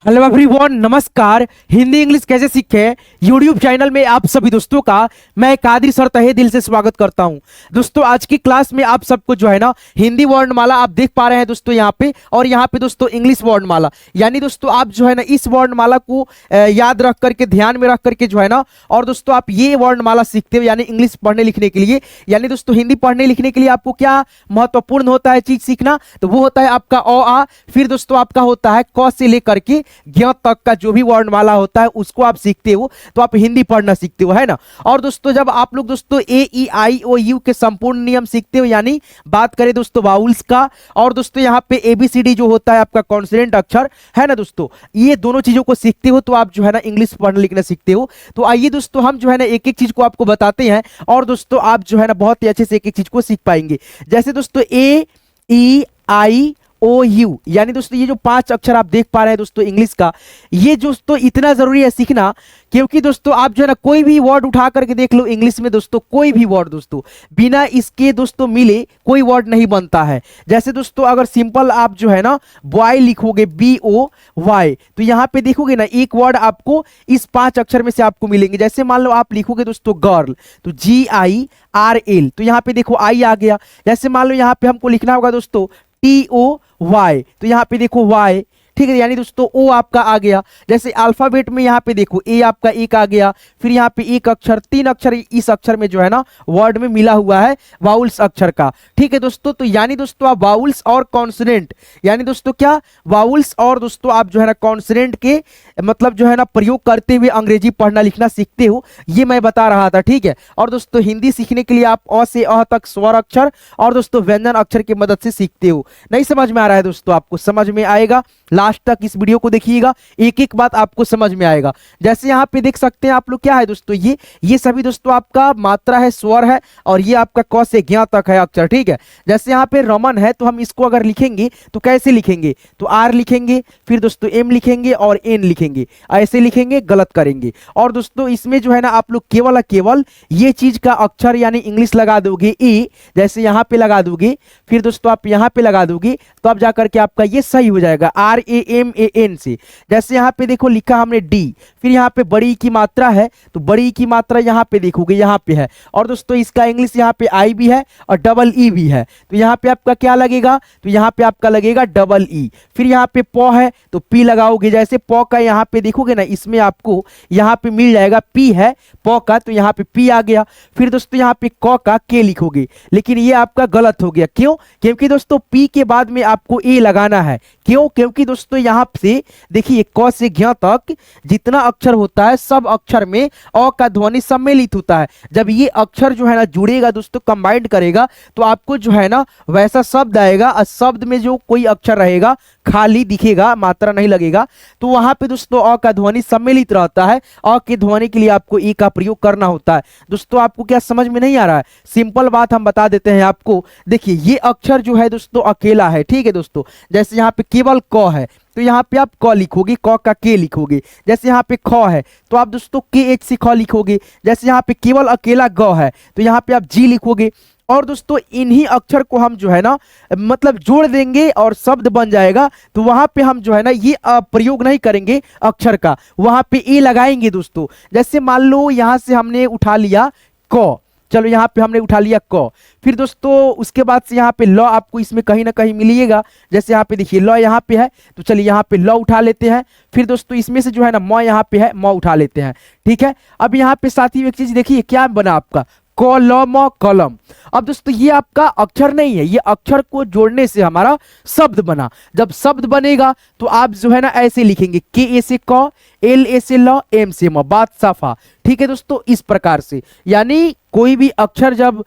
Hello everyone, नमस्कार। Hindi English कैसे सीखे यूट्यूब चैनल में आप सभी दोस्तों का मैं कादिर सर तहे दिल से स्वागत करता हूं। दोस्तों आज की क्लास में आप सबको जो है ना हिंदी वर्णमाला आप देख पा रहे हैं दोस्तों यहाँ पे, और यहाँ पे दोस्तों इंग्लिश वर्णमाला, यानी दोस्तों आप जो है ना इस वर्णमाला को याद रख करके, ध्यान में रख करके जो है ना, और दोस्तों आप ये वर्णमाला सीखते हो यानी इंग्लिश पढ़ने लिखने के लिए, यानी दोस्तों हिंदी पढ़ने लिखने के लिए आपको क्या महत्वपूर्ण होता है चीज सीखना, तो वो होता है आपका अ आ, फिर दोस्तों आपका होता है क से लेकर के ज्ञ तक का जो भी वर्णमाला होता है उसको आप सीखते हो तो आप हिंदी पढ़ना सीखते हो, है ना। और दोस्तों जब आप लोग दोस्तों ए ई आई ओ यू के संपूर्ण नियम सीखते हो, यानी बात करें दोस्तों वाउल्स का, और दोस्तों यहाँ पे एबीसीडी जो होता है आपका कॉन्सोनेंट अक्षर, है ना दोस्तों, ये दोनों चीजों को सीखते हो तो आप जो है ना इंग्लिश पढ़ना लिखना सीखते हो। तो आइए दोस्तों हम जो है ना एक एक चीज को आपको बताते हैं, और दोस्तों आप जो है ना बहुत ही अच्छे से एक एक चीज को सीख पाएंगे। जैसे दोस्तों ए ई आई ओ यू, यानी दोस्तों ये जो 5 अक्षर आप देख पा रहे हैं दोस्तों इंग्लिश का, ये दोस्तों इतना जरूरी है सीखना, क्योंकि दोस्तों आप जो है ना कोई भी वर्ड उठा करके देख लो इंग्लिश में दोस्तों, कोई भी वर्ड दोस्तों बिना इसके दोस्तों मिले कोई वर्ड नहीं बनता है। जैसे दोस्तों अगर सिंपल आप जो है ना बॉय लिखोगे BOY, तो यहाँ पे देखोगे ना एक वर्ड आपको इस 5 अक्षर में से आपको मिलेंगे। जैसे मान लो आप लिखोगे दोस्तों गर्ल, तो GIRL, तो यहाँ पे देखो आई आ गया। जैसे मान लो यहाँ पे हमको लिखना होगा दोस्तों TOY, तो यहाँ पे देखो Y, ठीक है, यानी दोस्तों ओ आपका आ गया। जैसे अल्फाबेट में यहाँ पे देखो ए आपका एक आ गया, फिर यहाँ पे एक अक्षर, 3 अक्षर इस अक्षर में जो है ना वर्ड में मिला हुआ है वाउल्स अक्षर का, ठीक है दोस्तों। तो यानी दोस्तों आप वाउल्स और कॉन्सोनेंट, यानी दोस्तों क्या वाउल्स और दोस्तों आप जो है ना कॉन्सोनेंट के मतलब जो है ना प्रयोग करते हुए अंग्रेजी पढ़ना लिखना सीखते हो, ये मैं बता रहा था, ठीक है। और दोस्तों हिंदी सीखने के लिए आप अ से अ तक स्वर अक्षर और दोस्तों व्यंजन अक्षर की मदद से सीखते हो। नहीं समझ में आ रहा है दोस्तों, आपको समझ में आएगा, लास्ट तक इस वीडियो को देखिएगा, एक एक बात आपको समझ में आएगा। जैसे यहाँ पे देख सकते हैं आप लोग, क्या है दोस्तों ये सभी दोस्तों आपका मात्रा है, स्वर है, और ये आपका क से ज्ञ तक है अक्षर, ठीक है। जैसे यहाँ पे रमन है तो हम इसको अगर लिखेंगे तो कैसे लिखेंगे, तो आर लिखेंगे, फिर दोस्तों एम लिखेंगे और एन लिखेंगे, ऐसे लिखेंगे गलत करेंगे। और दोस्तों इसमें जो है ना आप लोग केवल ये चीज का अक्षर यानी इंग्लिश लगा दोगे ए, जैसे यहाँ पे लगा दोगे, फिर दोस्तों आप यहाँ पे लगा दोगे, तो अब जाकर के आपका ये सही हो जाएगा RAMAN से। जैसे यहाँ पे देखो लिखा हमने डी, फिर यहाँ पे बड़ी की मात्रा है तो बड़ी की मात्रा यहाँ पे देखोगे यहाँ पे है, और दोस्तों इसका इंग्लिश यहाँ पे आई भी है और डबल ई भी है, तो यहाँ पे आपका क्या लगेगा, तो यहाँ पे आपका लगेगा डबल ई। फिर यहाँ पे प है तो पी लगाओगे, जैसे प का यहाँ पे देखोगे ना इसमें आपको यहाँ पे मिल जाएगा पी है प का, तो यहाँ पे पी आ गया। फिर दोस्तों यहाँ पे क का के लिखोगे, लेकिन ये आपका गलत हो गया, क्यों, क्योंकि दोस्तों पी के बाद में आपको ए लगाना है। क्यों, क्योंकि दोस्तों यहाँ से देखिए क से ज्ञ तक जितना अक्षर होता है सब अक्षर में अ का ध्वनि सम्मिलित होता है। जब ये अक्षर जो है ना जुड़ेगा दोस्तों, कंबाइंड करेगा, तो आपको जो है ना वैसा शब्द आएगा, और शब्द में जो कोई अक्षर रहेगा खाली दिखेगा, मात्रा नहीं लगेगा, तो वहां पे दोस्तों अ का ध्वनि सम्मिलित रहता है। अ के ध्वनि के लिए आपको ई का प्रयोग करना होता है। दोस्तों आपको क्या समझ में नहीं आ रहा है, सिंपल बात हम बता देते हैं आपको। देखिए ये अक्षर जो है दोस्तों अकेला है, ठीक है दोस्तों। जैसे यहाँ पे केवल क है तो यहाँ पे आप क लिखोगे, क का के लिखोगे। जैसे यहाँ पे ख है तो आप दोस्तों KH से ख लिखोगे। जैसे यहाँ पे केवल अकेला ग है तो यहाँ पे आप जी लिखोगे। और दोस्तों इन्हीं अक्षर को हम जो है ना मतलब जोड़ देंगे और शब्द बन जाएगा, तो वहां पे हम जो है ना ये प्रयोग नहीं करेंगे अक्षर का, वहां पे ए लगाएंगे दोस्तों। जैसे मान लो यहां से हमने उठा लिया क, चलो यहाँ पे हमने उठा लिया क, फिर दोस्तों उसके बाद से यहाँ पे ल आपको इसमें कहीं ना कहीं मिलिएगा। जैसे यहाँ पे देखिए ल यहाँ पे है, तो चलिए यहाँ पे ल उठा लेते हैं। फिर दोस्तों इसमें से जो है ना म यहाँ पे है, म उठा लेते हैं, ठीक है। अब यहाँ पे साथ ही एक चीज देखिए क्या बना आपका कलम कलम। अब दोस्तों ये आपका अक्षर नहीं है, ये अक्षर को जोड़ने से हमारा शब्द बना। जब शब्द बनेगा तो आप जो है ना ऐसे लिखेंगे के से क, एल से ल, एम से म, बात साफा, ठीक है दोस्तों। इस प्रकार से यानी कोई भी अक्षर जब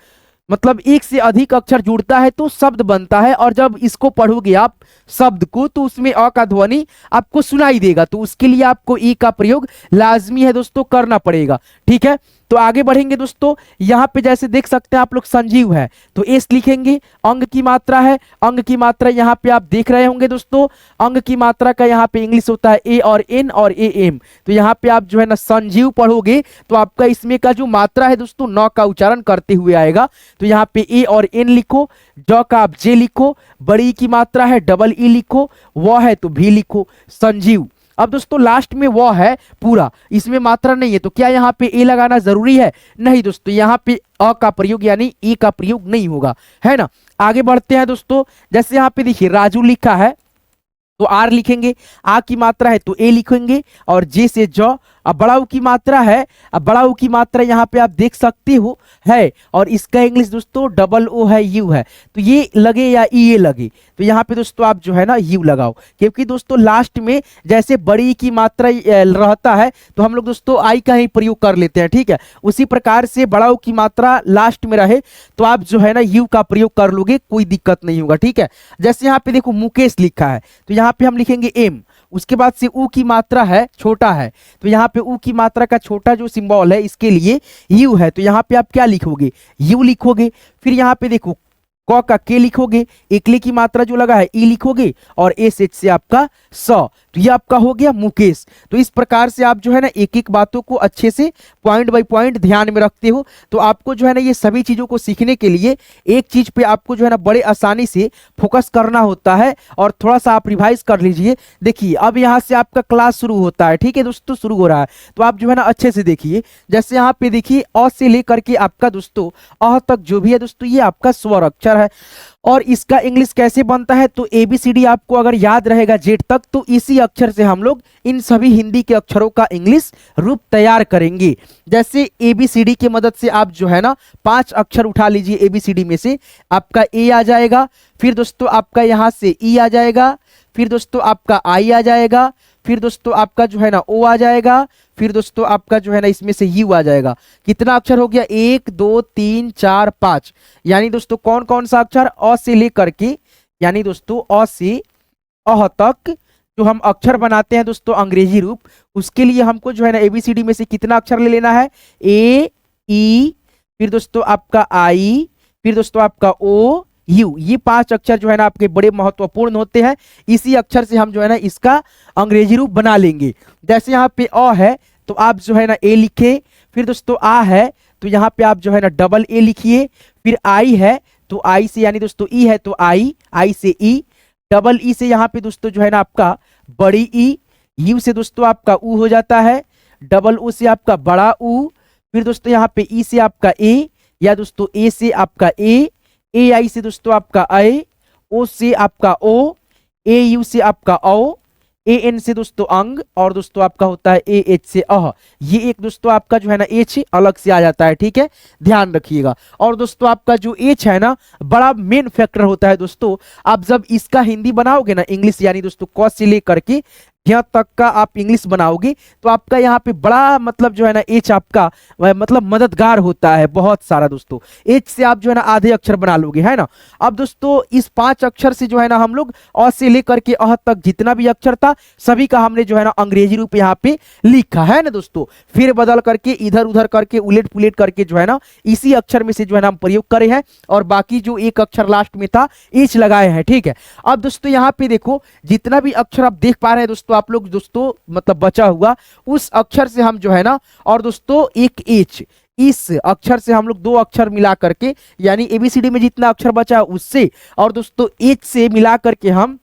मतलब एक से अधिक अक्षर जुड़ता है तो शब्द बनता है, और जब इसको पढ़ोगे आप शब्द को तो उसमें अ का ध्वनि आपको सुनाई देगा, तो उसके लिए आपको ई का प्रयोग लाजमी है दोस्तों करना पड़ेगा, ठीक है। तो आगे बढ़ेंगे दोस्तों, यहाँ पे जैसे देख सकते हैं आप लोग संजीव है तो एस लिखेंगे, अंग की मात्रा है, अंग की मात्रा यहाँ पे आप देख रहे होंगे दोस्तों, अंग की मात्रा का यहाँ पे इंग्लिश होता है ए और एन और ए एम, तो यहाँ पे आप जो है ना संजीव पढ़ोगे तो आपका इसमें का जो मात्रा है दोस्तों न का उच्चारण करते हुए आएगा, तो यहाँ पे ए और एन लिखो, ज का आप जे लिखो, बड़ी की मात्रा है डबल ई लिखो, व है तो भी लिखो, संजीव। अब दोस्तों लास्ट में वो है पूरा, इसमें मात्रा नहीं है, तो क्या यहाँ पे ए लगाना जरूरी है? नहीं दोस्तों, यहाँ पे अ का प्रयोग यानी ई का प्रयोग नहीं होगा, है ना। आगे बढ़ते हैं दोस्तों, जैसे यहाँ पे देखिए राजू लिखा है तो आर लिखेंगे, आ की मात्रा है तो ए लिखेंगे, और जे से ज। अब बड़ा ऊ की मात्रा है, अब बड़ा ऊ की मात्रा यहाँ पे आप देख सकते हो है, और इसका इंग्लिश दोस्तों डबल ओ है, यू है, तो ये लगे या ई लगे, तो यहाँ पे दोस्तों आप जो है ना यू लगाओ, क्योंकि दोस्तों लास्ट में जैसे बड़ी की मात्रा रहता है तो हम लोग दोस्तों आई का ही प्रयोग कर लेते हैं, ठीक है। उसी प्रकार से बड़ा ऊ की मात्रा लास्ट में रहे तो आप जो है ना यू का प्रयोग कर लोगे, कोई दिक्कत नहीं होगा, ठीक है। जैसे यहाँ पे देखो मुकेश लिखा है तो यहाँ पे हम लिखेंगे एम, उसके बाद से ऊ की मात्रा है छोटा है, तो यहाँ पे ऊ की मात्रा का छोटा जो सिंबल है इसके लिए यू है, तो यहाँ पे आप क्या लिखोगे? यू लिखोगे। फिर यहाँ पे देखो क का के लिखोगे, एकले की मात्रा जो लगा है ई लिखोगे, और एस एच से आपका स, तो ये आपका हो गया मुकेश। तो इस प्रकार से आप जो है ना एक एक बातों को अच्छे से पॉइंट बाय पॉइंट ध्यान में रखते हो, तो आपको जो है ना ये सभी चीजों को सीखने के लिए एक चीज पे आपको जो है ना बड़े आसानी से फोकस करना होता है, और थोड़ा सा आप रिवाइज कर लीजिए। देखिए अब यहाँ से आपका क्लास शुरू होता है, ठीक है दोस्तों, शुरू हो रहा है, तो आप जो है ना अच्छे से देखिए। जैसे यहाँ पे देखिए अ से लेकर के आपका दोस्तों अह तक जो भी है दोस्तों ये आपका स्वर अक्षर है, और इसका इंग्लिश कैसे बनता है? तो ABCD आपको अगर याद रहेगा जेड तक, तो इसी अक्षर से हम लोग इन सभी हिंदी के अक्षरों का इंग्लिश रूप तैयार करेंगे। जैसे ABCD की मदद से आप जो है ना 5 अक्षर उठा लीजिए, ABCD में से आपका ए आ जाएगा, फिर दोस्तों आपका यहाँ से ई आ जाएगा, फिर दोस्तों आपका आई आ जाएगा, फिर दोस्तों आपका जो है ना ओ आ जाएगा, फिर दोस्तों आपका जो है ना इसमें से यू आ जाएगा। कितना अक्षर हो गया? 1 2 3 4 5, यानी दोस्तों कौन कौन सा अक्षर? अ से लेकर के, यानी दोस्तों अ से अह तक जो हम अक्षर बनाते हैं दोस्तों अंग्रेजी रूप, उसके लिए हमको जो है ना ABCD में से कितना अक्षर ले लेना है? ए ई, फिर दोस्तों आपका आई, फिर दोस्तों आपका ओ यू, ये 5 अक्षर जो है ना आपके बड़े महत्वपूर्ण होते हैं। इसी अक्षर से हम जो है ना इसका अंग्रेजी रूप बना लेंगे। जैसे यहाँ पे अ है तो आप जो है ना ए लिखे, फिर दोस्तों आ है तो यहाँ पे आप जो है ना डबल ए लिखिए, फिर आई है तो आई से यानी दोस्तों ई है तो आई, आई से ई, डबल ई से यहाँ पे दोस्तों जो है ना आपका बड़ी ई, यू से दोस्तों आपका ऊ हो जाता है, डबल ऊ से आपका बड़ा ऊ, फिर दोस्तों यहाँ पे ई से आपका ए, या दोस्तों ए से आपका ए आई से दोस्तों आपका ए, ओ से आपका ओ, ए यू से आपका ओ, ए एन से दोस्तों अंग, और दोस्तों आपका होता है ए एच से अह। ये एक दोस्तों आपका जो है ना एच अलग से आ जाता है, ठीक है, ध्यान रखिएगा। और दोस्तों आपका जो एच है ना बड़ा मेन फैक्टर होता है दोस्तों। आप जब इसका हिंदी बनाओगे ना इंग्लिश, यानी दोस्तों क से लेकर के यहाँ तक का आप इंग्लिश बनाओगे, तो आपका यहाँ पे बड़ा मतलब जो है ना एच आपका मतलब मददगार होता है बहुत सारा दोस्तों। एच से आप जो है ना आधे अक्षर बना लोगे, है ना। अब दोस्तों इस 5 अक्षर से जो है ना हम लोग अ से लेकर के अह तक जितना भी अक्षर था सभी का हमने जो है ना अंग्रेजी रूप यहाँ पे लिखा है ना दोस्तों। फिर बदल करके इधर उधर करके उलट पुलट करके जो है ना इसी अक्षर में से जो है ना हम प्रयोग करे हैं, और बाकी जो एक अक्षर लास्ट में था एच लगाए हैं, ठीक है। अब दोस्तों यहाँ पे देखो जितना भी अक्षर आप देख पा रहे हैं दोस्तों, आप लोग दोस्तों मतलब बचा हुआ उस अक्षर से हम जो है ना, और दोस्तों एक एच, इस अक्षर से हम लोग 2 अक्षर मिला करके, यानी ABCD में जितना अक्षर बचा उससे, और दोस्तों एच से मिला करके हम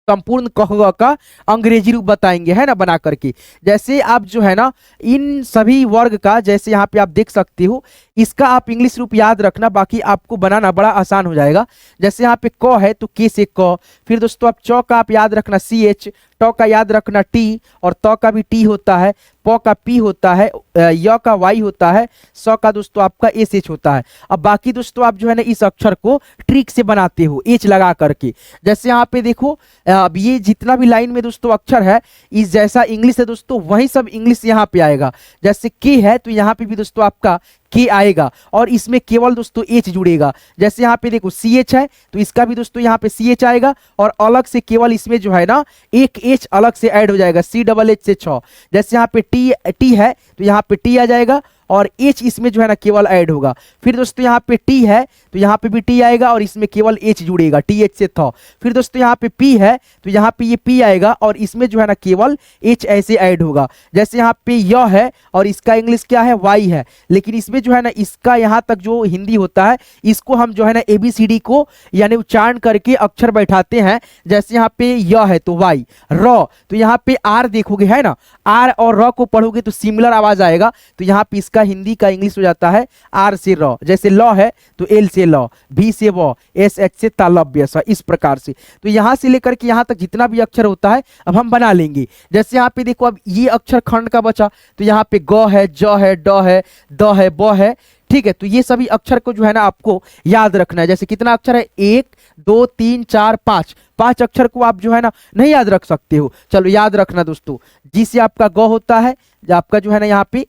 संपूर्ण क का अंग्रेजी रूप बताएंगे, है ना, बना करके। जैसे आप जो है ना इन सभी वर्ग का, जैसे यहाँ पे आप देख सकते हो, इसका आप इंग्लिश रूप याद रखना, बाकी आपको बनाना बड़ा आसान हो जाएगा। जैसे यहाँ पे क है तो के से क, फिर दोस्तों आप चौ का आप याद रखना CH, ट का याद रखना टी, और त का भी टी होता है, प का पी होता है, य का वाई होता है, स का दोस्तों आपका SH होता है। अब बाकी दोस्तों आप जो है ना इस अक्षर को ट्रिक से बनाते हो एच लगा करके। जैसे यहाँ पे देखो अब ये जितना भी लाइन में दोस्तों अक्षर है, इस जैसा इंग्लिश है दोस्तों वही सब इंग्लिश यहाँ पे आएगा। जैसे के है तो यहाँ पे भी दोस्तों आपका के आएगा, और इसमें केवल दोस्तों एच जुड़ेगा। जैसे यहाँ पे देखो CH है तो इसका भी दोस्तों यहाँ पे CH आएगा, और अलग से केवल इसमें जो है ना एक एच अलग से ऐड हो जाएगा, CH से 6। जैसे यहाँ पे टी है तो यहाँ पे टी आ जाएगा, और एच इसमें जो है ना केवल ऐड होगा। फिर दोस्तों यहाँ पे टी है तो यहाँ पे भी टी आएगा और इसमें केवल एच जुड़ेगा, टी एच से था। फिर दोस्तों यहाँ पे पी है तो यहाँ पे ये पी आएगा और इसमें जो है ना केवल एच ऐसे ऐड होगा। जैसे यहाँ पे य है और इसका इंग्लिश क्या है, वाई है, लेकिन इसमें जो है ना इसका यहाँ तक जो हिंदी होता है इसको हम जो है ना एबीसीडी को यानी उच्चारण करके अक्षर बैठाते हैं। जैसे यहाँ पे य है तो वाई, र तो यहाँ पे आर देखोगे है ना, आर और र को पढ़ोगे तो सिमिलर आवाज आएगा, तो यहाँ पे इसका हिंदी का इंग्लिश हो जाता है आर से र। जैसे ल है तो एल से ल, भी से व, एस एच से तालव्य स, इस प्रकार से। तो यहाँ से लेकर के यहाँ तक जितना भी अक्षर होता है अब हम बना लेंगे। जैसे यहाँ पे देखो अब ये अक्षर खंड का बचा तो यहाँ पे ग है, ज है, ड है, द है, ब है, ठीक है। तो ये सभी अक्षर को जो है ना आपको याद रखना है। जैसे कितना अक्षर है, 1 2 3 4 5, 5 अक्षर को आप जो है ना नहीं याद रख सकते हो। चलो याद रखना दोस्तों, जी से आपका ग होता है, आपका जो है ना यहाँ पे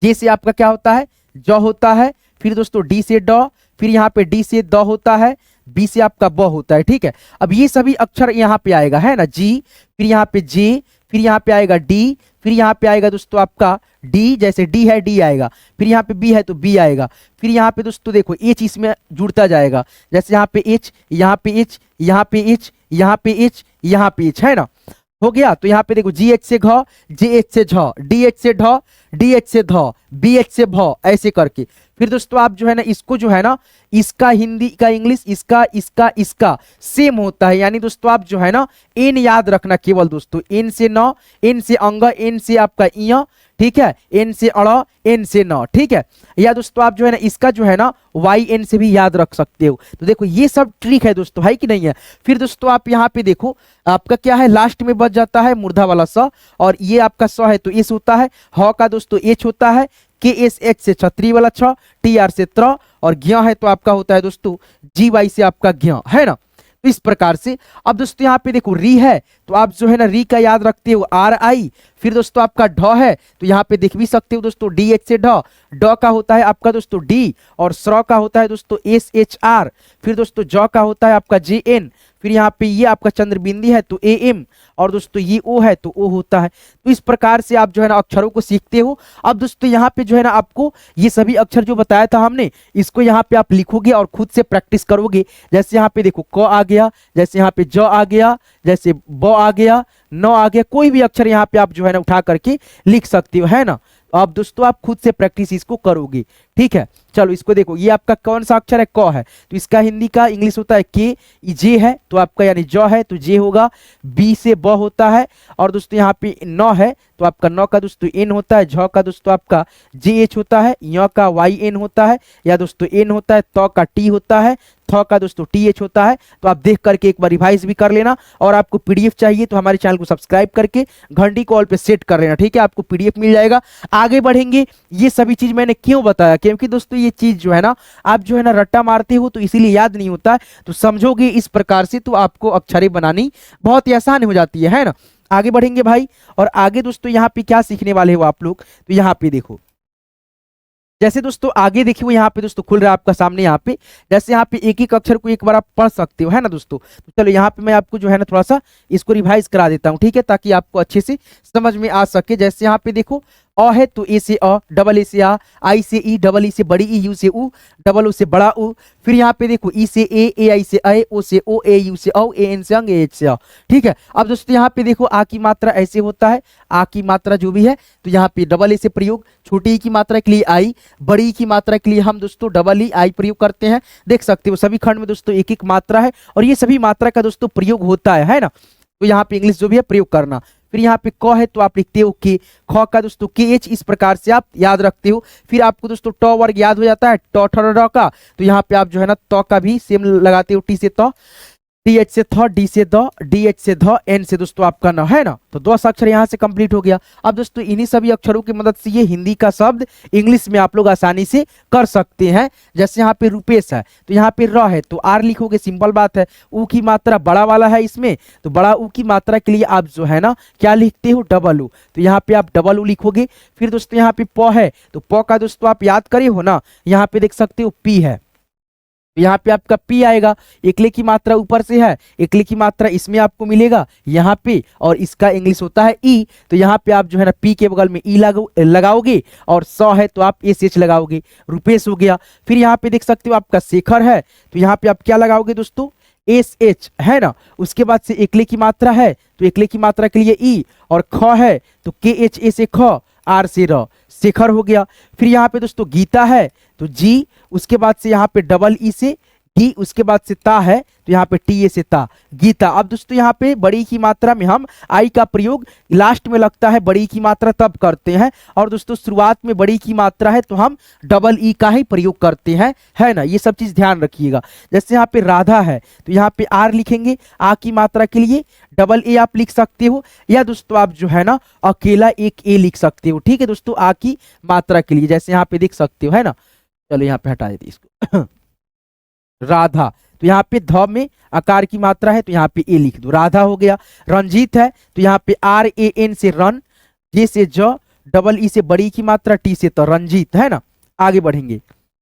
जे से आपका क्या होता है, ज होता है। फिर दोस्तों डी से ड, फिर यहाँ पे डी से द होता है, बी से आपका ब होता है, ठीक है। अब ये सभी अक्षर यहाँ पे आएगा है ना, जी, फिर यहाँ पे जे, फिर यहाँ पे आएगा डी, फिर यहाँ पे आएगा दोस्तों आपका डी, जैसे डी है डी आएगा, फिर यहाँ पे बी है तो बी आएगा, फिर यहाँ पे दोस्तों देखो एच इसमें जुड़ता जाएगा। जैसे यहाँ पे एच, यहाँ पे एच, यहाँ पे एच, यहाँ पे एच, यहाँ पे एच, है ना, हो गया। तो यहाँ पे देखो जी एच से घ, जे एच से झ, डी एच से ढ, डी एच से ध, बी एच से भ, ऐसे करके। फिर दोस्तों आप जो है ना इसको जो है ना इसका हिंदी का इंग्लिश इसका सेम होता है, यानी दोस्तों आप जो है ना एन याद रखना केवल दोस्तों, एन से न, एन से अंग, एन से आपका इय, ठीक है, एन से अड़, एन से न, ठीक है। या दोस्तों आप जो है ना इसका जो है ना वाई एन से भी याद रख सकते हो। तो देखो ये सब ट्रिक है दोस्तों, है कि नहीं है। फिर दोस्तों आप यहाँ पे देखो आपका क्या है, लास्ट में बच जाता है मूर्धा वाला स, और ये आपका स है तो एस होता है, ह का दोस्तों एच होता है, के एस एच से छतरी वाला छ, टी आर से त्र, और ज्ञ है तो आपका होता है दोस्तों जी वाई से आपका ज्ञ, है ना। तो इस प्रकार से अब दोस्तों यहाँ पे देखो री है तो आप जो है ना री का याद रखते हो आर आई। फिर दोस्तों आपका ढ है तो यहाँ पे देख भी सकते हो दोस्तों डी एच से ढ, ड का होता है आपका दोस्तों डी, और स्र का होता है दोस्तों एस एच आर। फिर दोस्तों ज का होता है आपका जे एन, फिर यहाँ पे ये आपका चंद्रबिंदी है तो ए एम, और दोस्तों ये ओ है तो ओ होता है। तो इस प्रकार से आप जो है ना अक्षरों को सीखते हो। अब दोस्तों यहाँ पे जो है ना आपको ये सभी अक्षर जो बताया था हमने इसको यहाँ पे आप लिखोगे और खुद से प्रैक्टिस करोगे। जैसे यहाँ पे देखो क आ गया, जैसे यहाँ पे ज आ गया, जैसे ब आ गया, न आ गया, कोई भी अक्षर यहाँ पे आप जो है ना उठा करके लिख सकते हो, है ना। अब दोस्तों आप खुद से प्रैक्टिस इसको करोगे, ठीक है। चलो इसको देखो, ये आपका कौन सा अक्षर है, क है, तो इसका हिंदी का इंग्लिश होता है के, जे है तो आपका यानी ज है तो जे होगा, बी से ब होता है, और दोस्तों यहाँ पे न है तो आपका न का दोस्तों एन होता है, झ का दोस्तों आपका जे एच होता है, य का वाई एन होता है, या दोस्तों एन होता है, त का टी होता है, थ का दोस्तों टी एच होता है। तो आप देख करके एक बार रिवाइज भी कर लेना, और आपको पीडीएफ चाहिए तो हमारे चैनल को सब्सक्राइब करके घंटी कॉल पे सेट कर लेना, ठीक है, आपको पीडीएफ मिल जाएगा। आगे बढ़ेंगे, ये सभी चीज मैंने क्यों बताया, क्योंकि दोस्तों ये चीज जो है ना आप जो है ना रट्टा मारते हो तो इसीलिए याद नहीं होता, तो समझोगे इस प्रकार से तो आपको अक्षरें बनानी बहुत ही आसान हो जाती है ना। आगे बढ़ेंगे भाई, और आगे दोस्तों यहाँ पे क्या सीखने वाले हो आप लोग, तो यहाँ पे देखो, जैसे दोस्तों आगे देखिए यहाँ पे दोस्तों खुल रहा है आपका सामने, यहाँ पे जैसे यहाँ पे एक एक अक्षर को एक बार आप पढ़ सकते हो, है ना दोस्तों। तो चलो यहाँ पे मैं आपको जो है ना थोड़ा सा इसको रिवाइज करा देता हूँ, ठीक है, ताकि आपको अच्छे से समझ में आ सके। जैसे यहाँ पे देखो अ है तो ए से अ, डबल ए से आ, आई से ई, डबल ई से बड़ी ई, यू से ऊ, डबल ओ से बड़ा ऊ। फिर यहाँ पे देखो ई से ए आई से ए, ओ से ओ, ए यू से औ, ए एन से अंग, ए एच से अ, ठीक है। अब दोस्तों यहाँ पे देखो आ की मात्रा ऐसे होता है, आ की मात्रा जो भी है तो यहाँ पे डबल ए से प्रयोग, छोटी ई की मात्रा के लिए आई, बड़ी ई की मात्रा के लिए हम दोस्तों डबल ई आई प्रयोग करते हैं। देख सकते हो सभी खंड में दोस्तों एक एक मात्रा है, और ये सभी मात्रा का दोस्तों प्रयोग होता है ना। तो यहाँ पे इंग्लिश जो भी है प्रयोग करना। फिर यहाँ पे क है तो आप लिखते हो के, ख का दोस्तों के एच, इस प्रकार से आप याद रखते हो। फिर आपको दोस्तों ट वर्ग याद हो जाता है, ट ठ र का, तो यहाँ पे आप जो है ना त का भी सेम लगाते हो, टी से त, टी एच से थ, डी से द, डी एच से ध, एन से दोस्तों आपका न, है ना। तो 10 अक्षर यहाँ से कंप्लीट हो गया। अब दोस्तों इन्हीं सभी अक्षरों की मदद से ये हिंदी का शब्द इंग्लिश में आप लोग आसानी से कर सकते हैं। जैसे यहाँ पे रुपेश है तो यहाँ पे र है तो आर लिखोगे, सिंपल बात है। ऊ की मात्रा बड़ा वाला है इसमें, तो बड़ा ऊ की मात्रा के लिए आप जो है ना क्या लिखते हो, डबल ऊ, तो यहाँ पे आप डबल ऊ लिखोगे। फिर दोस्तों यहाँ पे प है तो प का दोस्तों आप याद करे हो ना, यहाँ पे देख सकते हो पी है, तो यहाँ पे आपका पी आएगा, एकले की मात्रा ऊपर से है, एकले की मात्रा इसमें आपको मिलेगा यहाँ पे, और इसका इंग्लिश होता है ई। तो यहाँ पे आप जो है ना पी के बगल में ई लगाओगे, और सौ है तो आप एस एच लगाओगे, रुपेश हो गया। फिर यहाँ पे देख सकते हो आपका शेखर है, तो यहाँ पे आप क्या लगाओगे दोस्तों, एस एच, है ना। उसके बाद से एकले की मात्रा है तो एकले की मात्रा के लिए ई, और ख है तो के एच ए से ख, आर से र, शेखर हो गया। फिर यहाँ पे दोस्तों गीता है तो जी, उसके बाद से यहाँ पे डबल ई से गी, उसके बाद से ता है तो यहाँ पे टी ए से ता, गीता। अब दोस्तों यहाँ पे बड़ी की मात्रा में हम आई का प्रयोग लास्ट में लगता है, बड़ी की मात्रा तब करते हैं, और दोस्तों शुरुआत में बड़ी की मात्रा है तो हम डबल ई का ही प्रयोग करते हैं, है ना। ये सब चीज ध्यान रखिएगा। जैसे यहाँ पे राधा है तो यहाँ पे आर लिखेंगे, आ की मात्रा के लिए डबल ए आप लिख सकते हो, या दोस्तों आप जो है ना अकेला एक ए लिख सकते हो, ठीक है दोस्तों, आ की मात्रा के लिए, जैसे यहाँ पे देख सकते हो, है ना। चलो यहाँ पे हटा देते इसको राधा, तो यहाँ पे ध में आकार की मात्रा है तो यहाँ पे ए लिख दो, राधा हो गया। रंजीत है तो यहाँ पे आर ए एन से रन, जे से ज, डबल ई से बड़ी की मात्रा, टी से तो, रंजीत, है ना। आगे बढ़ेंगे,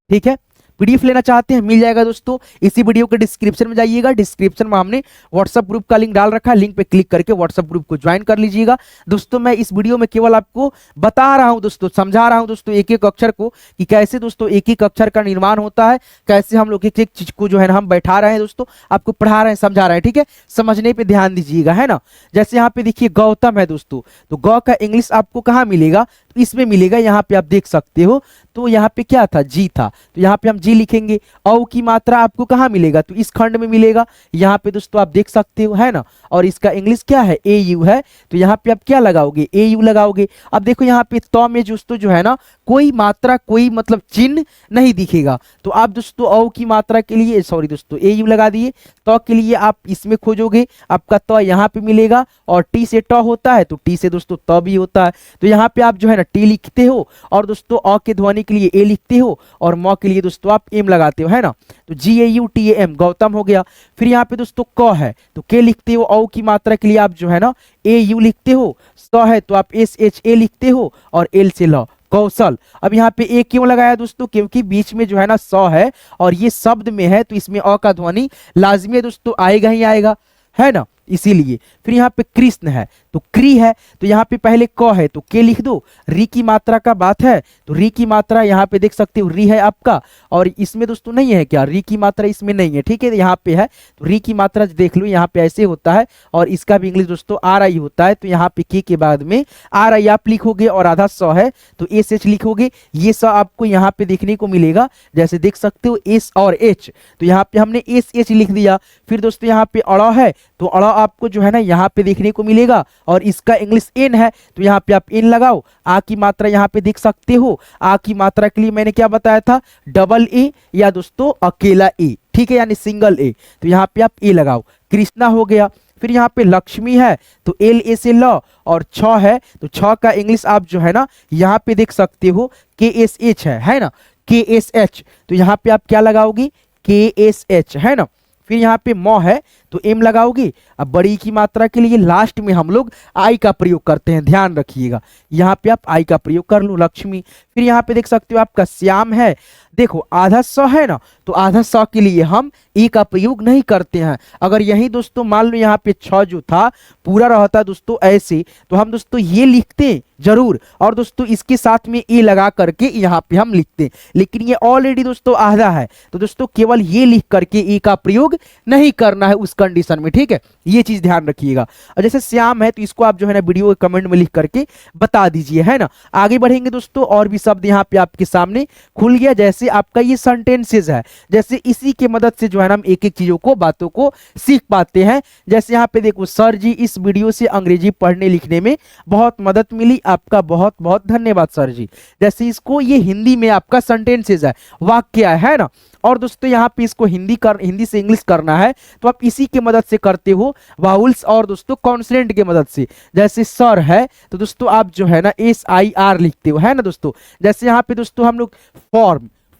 ठीक है। पीडीएफ लेना चाहते हैं, मिल जाएगा दोस्तों, इसी वीडियो के डिस्क्रिप्शन में जाइएगा, डिस्क्रिप्शन में हमने व्हाट्सएप ग्रुप का लिंक डाल रखा है, लिंक पे क्लिक करके व्हाट्सएप ग्रुप को ज्वाइन कर लीजिएगा। दोस्तों मैं इस वीडियो में केवल आपको बता रहा हूं दोस्तों, समझा रहा हूं दोस्तों एक एक अक्षर को, कि कैसे दोस्तों एक एक अक्षर का निर्माण होता है, कैसे हम लोग एक एक चीज को जो है ना हम बैठा रहे हैं दोस्तों, आपको पढ़ा रहे हैं, समझा रहे हैं, ठीक है। समझने पे ध्यान दीजिएगा, है ना। जैसे यहाँ पे देखिए गौतम है दोस्तों, तो गौ का इंग्लिश आपको कहाँ मिलेगा, तो इसमें मिलेगा, यहाँ पे आप देख सकते हो। तो यहाँ पे क्या था, जी था, तो यहाँ पे हम जी लिखेंगे। औ की मात्रा आपको कहाँ मिलेगा, तो इस खंड में मिलेगा, यहाँ पे दोस्तों आप देख सकते हो, है ना। और इसका इंग्लिश क्या है, ए यू है, तो यहाँ पे आप क्या लगाओगे, ए यू लगाओगे। अब देखो यहाँ पे तो में दोस्तों जो है ना कोई मात्रा, कोई मतलब चिन्ह नहीं दिखेगा, तो आप दोस्तों औ की मात्रा के लिए, सॉरी दोस्तों, ए यू लगा दिए। तो के लिए आप इसमें खोजोगे, आपका तो यहाँ पे मिलेगा, और टी से ट होता है तो टी से दोस्तों त भी होता है, तो यहाँ पे आप जो है ना टी लिखते हो, और दोस्तों अ के ध्वनि के लिए ए लिखते हो, और म के लिए दोस्तों आप एम लगाते हो, है ना। तो G A U T A M, Gautam हो गया। फिर यहाँ पे दोस्तों क है तो के लिखते हो, औ की मात्रा के लिए आप जो है ना ए यू लिखते हो, स है तो आप एस एच ए लिखते हो, और एल से ल, कौशल। अब यहाँ पे ए क्यों लगाया दोस्तों, क्योंकि बीच में जो है ना स है, और ये शब्द में है तो इसमें अ का ध्वनि लाजमी है दोस्तों, आएगा ही आएगा, है ना, इसीलिए। फिर यहाँ पे कृष्ण है तो क्री है, तो यहाँ पे पहले क है तो के लिख दो। री की मात्रा का बात है तो री की मात्रा यहाँ पे देख सकते हो, री है आपका, और इसमें दोस्तों नहीं है क्या, री की मात्रा इसमें नहीं है, ठीक है, यहाँ पे है। तो री की मात्रा देख लो, यहाँ पे ऐसे होता है, और इसका भी इंग्लिश दोस्तों आर आई होता है, तो यहाँ पे के बाद में आर आई आप लिखोगे, और आधा स है तो एस एच लिखोगे। ये स आपको यहाँ पे देखने को मिलेगा, जैसे देख सकते हो एस और एच, तो यहाँ पे हमने एस एच लिख दिया। फिर दोस्तों यहाँ पे अड़ है तो अड़ आपको जो है ना यहाँ पे देखने को मिलेगा, और इसका इंग्लिश एन है तो यहाँ पे आप एन लगाओ। आ की मात्रा यहाँ पे देख सकते हो, आ की मात्रा के लिए मैंने क्या बताया था, डबल ए या दोस्तों अकेला ए, ठीक है, यानी सिंगल ए, तो यहाँ पे आप ए लगाओ। कृष्णा हो गया। फिर यहाँ पे लक्ष्मी है तो एल ए से ल, और छ है तो छ का इंग्लिश आप जो है ना यहाँ पे देख सकते हो के एस एच है ना, के एस एच, तो यहाँ पे आप क्या लगाओगे, के एस एच, है ना। फिर यहाँ पे म है तो एम लगाओगे। अब बड़ी की मात्रा के लिए लास्ट में हम लोग आई का प्रयोग करते हैं, ध्यान रखिएगा, यहाँ पे आप आई का प्रयोग कर लो, लक्ष्मी। फिर यहाँ पे देख सकते हो आपका श्याम है, देखो आधा स है ना, तो आधा स के लिए हम ई का प्रयोग नहीं करते हैं। अगर यही दोस्तों मान लो यहाँ पे छ जो था पूरा रहता दोस्तों ऐसे, तो हम दोस्तों ये लिखते जरूर, और दोस्तों इसके साथ में ए लगा करके यहाँ पे हम लिखते, लेकिन ये ऑलरेडी दोस्तों आधा है, तो दोस्तों केवल ये लिख करके ई का प्रयोग नहीं करना है उस कंडीशन में, ठीक है, ये चीज ध्यान रखिएगा। और जैसे श्याम है तो इसको आप जो है ना वीडियो कमेंट में लिख करके बता दीजिए, है ना। आगे बढ़ेंगे दोस्तों, और भी शब्द यहाँ पे आपके सामने खुल गया, जैसे आपका ये सेंटेंसेस है, जैसे इसी के मदद से जो है ना हम एक एक चीजों को, बातों को सीख पाते हैं। जैसे यहाँ पे देखो, सर जी इस वीडियो से अंग्रेजी पढ़ने लिखने में बहुत मदद मिली, आपका बहुत बहुत धन्यवाद सर जी। जैसे इसको ये हिंदी में आपका सेंटेंसेस है, वाक्य है ना। और दोस्तों यहाँ पे इसको हिंदी से इंग्लिश करना है तो आप इसी के मदद से करते हो, वाउल्स और दोस्तों कॉन्सोनेंट के मदद से। जैसे सर है तो दोस्तों आप जो है ना एस आई आर लिखते हो, है ना दोस्तों। जैसे यहाँ पे दोस्तों हम लोग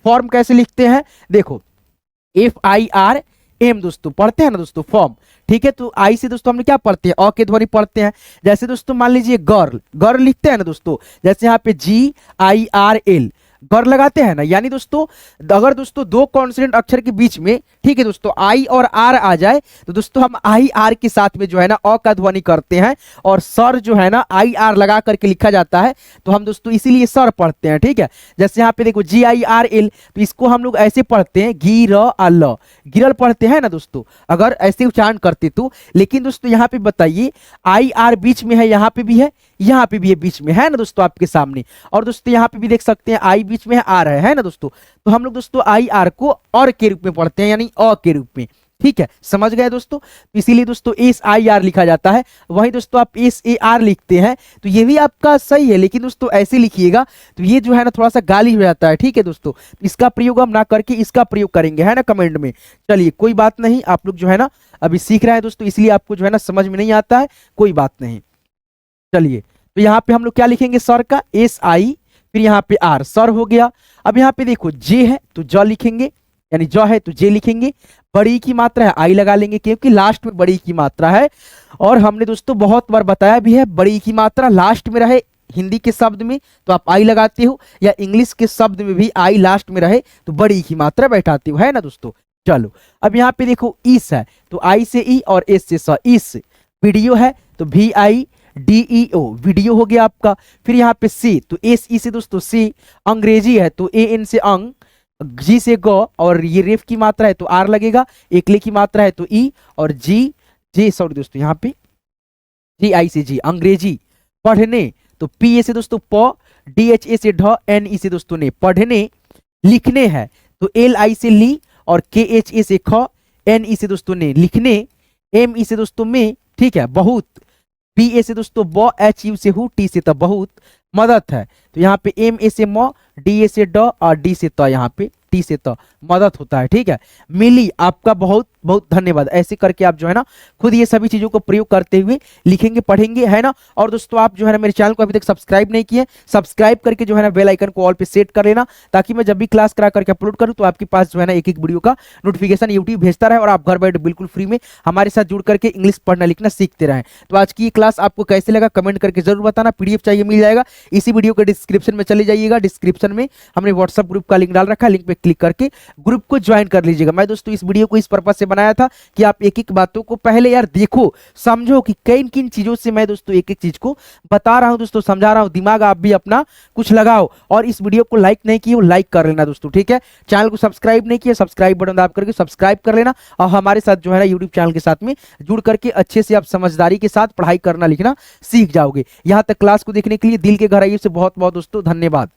फॉर्म कैसे लिखते हैं, देखो एफ आई आर एम दोस्तों पढ़ते हैं ना दोस्तों, फॉर्म, ठीक है। तो आई से दोस्तों हमने क्या पढ़ते हैं, अ के ध्वनि पढ़ते हैं। जैसे दोस्तों मान लीजिए गर्ल लिखते हैं ना दोस्तों, जैसे यहाँ पे जी आई आर एल, गर लगाते हैं ना, यानी दोस्तों अगर दोस्तों दो कॉन्सोनेंट अक्षर के बीच में, ठीक है दोस्तों, आई और आर आ जाए तो दोस्तों हम आई आर के साथ में जो है ना अ का ध्वनि करते हैं, और सर जो है ना आई आर लगा करके लिखा जाता है, तो हम दोस्तों इसीलिए सर पढ़ते हैं। ठीक है, जैसे यहाँ पे देखो जी आई आर एल, तो इसको हम लोग ऐसे पढ़ते हैं गी र आ ल, गिरल पढ़ते हैं ना दोस्तों, अगर ऐसे उच्चारण करते तो। लेकिन दोस्तों यहाँ पे बताइए आई आर बीच में है, यहाँ पे भी है, यहाँ पे भी है, बीच में है ना दोस्तों आपके सामने, और दोस्तों यहाँ पे भी देख सकते हैं आई बीच में है, आर है ना दोस्तों, तो हम लोग दोस्तों आई आर को और के रूप में पढ़ते हैं, यानी अ के रूप में। ठीक है, समझ गए दोस्तों, तो इसीलिए दोस्तों एस आई आर लिखा जाता है। वहीं दोस्तों आप एस ए आर लिखते हैं तो ये भी आपका सही है, लेकिन दोस्तों ऐसे लिखिएगा तो ये जो है ना थोड़ा सा गाली हो जाता है। ठीक है दोस्तों, इसका प्रयोग हम ना करके इसका प्रयोग करेंगे, है ना, कमेंट में। चलिए कोई बात नहीं, आप लोग जो है ना अभी सीख रहे हैं दोस्तों, इसलिए आपको जो है ना समझ में नहीं आता है, कोई बात नहीं। चलिए, तो यहाँ पे हम लोग क्या लिखेंगे, सर का एस आई, फिर यहाँ पे आर, सर हो गया। अब यहाँ पे देखो जे है तो ज लिखेंगे, यानी ज है तो जे लिखेंगे। बड़ी की मात्रा है आई लगा लेंगे, क्योंकि लास्ट में बड़ी की मात्रा है, और हमने दोस्तों बहुत बार बताया भी है बड़ी की मात्रा लास्ट में रहे हिंदी के शब्द में तो आप आई लगाते हो, या इंग्लिश के शब्द में भी आई लास्ट में रहे तो बड़ी की मात्रा बैठाते हो, है ना दोस्तों। चलो, अब यहाँ पे देखो इस है तो आई से ई और एस से स, इस। वीडियो है तो V I D E O, video हो गया आपका। फिर यहाँ पे सी तो एस ई से दोस्तों सी। अंग्रेजी है तो ए एन से अंग, जी से ग, और ये रेफ की मात्रा है तो आर लगेगा, एकले की मात्रा है तो ई, और जी जे सॉरी दोस्तों यहाँ पे जी आई से जी। अंग्रेजी, पढ़ने तो पी ए से दोस्तों प, डी एच ए से ढ, एन ई से दोस्तों ने, पढ़ने। लिखने है तो एल आई से ली, और के एच ए से ख, एन ई से दोस्तों ने, लिखने। एम ई से दोस्तों में, ठीक है, बहुत। बी ए से दोस्तों ब, एच यू से हु, टी से त, बहुत। मदद है तो यहाँ पे एम ए से म, डी ए से ड, और डी से त, यहाँ पे टी से त, मदद होता है। ठीक है, मिली, आपका बहुत बहुत धन्यवाद। ऐसे करके आप जो है ना खुद ये सभी चीजों को प्रयोग करते हुए लिखेंगे, पढ़ेंगे, है ना। और दोस्तों आप जो है ना मेरे चैनल को अभी तक सब्सक्राइब नहीं किए, सब्सक्राइब करके जो है ना बेल आइकन को ऑल पे सेट कर लेना, ताकि मैं जब भी क्लास करा करके अपलोड करूँ तो आपके पास जो है ना एक एक वीडियो का नोटिफिकेशन यूट्यूब भेजता रहे, और आप घर बैठे बिल्कुल फ्री में हमारे साथ जुड़ करके इंग्लिश पढ़ना लिखना सीखते रहें। तो आज की ये क्लास आपको कैसे लगा कमेंट करके जरूर बताना। पीडीएफ चाहिए मिल जाएगा, इसी वीडियो के डिस्क्रिप्शन में चले जाइएगा, डिस्क्रिप्शन में हमने व्हाट्सएप ग्रुप का लिंक डाल रखा है, लिंक पे क्लिक करके ग्रुप को ज्वाइन कर लीजिएगा। मैं दोस्तों इस वीडियो को इस पर्पज से बनाया था कि आप एक एक बातों को पहले यार देखो, समझो कि किन किन चीजों से मैं दोस्तों एक एक चीज को बता रहा हूं दोस्तों, समझा रहा हूं, दिमाग आप भी अपना कुछ लगाओ। और इस वीडियो को लाइक नहीं किए लाइक कर लेना दोस्तों, ठीक है। चैनल को सब्सक्राइब नहीं किया, सब्सक्राइब बटन दबा करके सब्सक्राइब कर लेना, और हमारे साथ जो है ना यूट्यूब चैनल के साथ में जुड़ करके अच्छे से आप समझदारी के साथ पढ़ाई करना लिखना सीख जाओगे। यहां तक क्लास को देखने के लिए दिल के गहराइयों से बहुत बहुत दोस्तों धन्यवाद।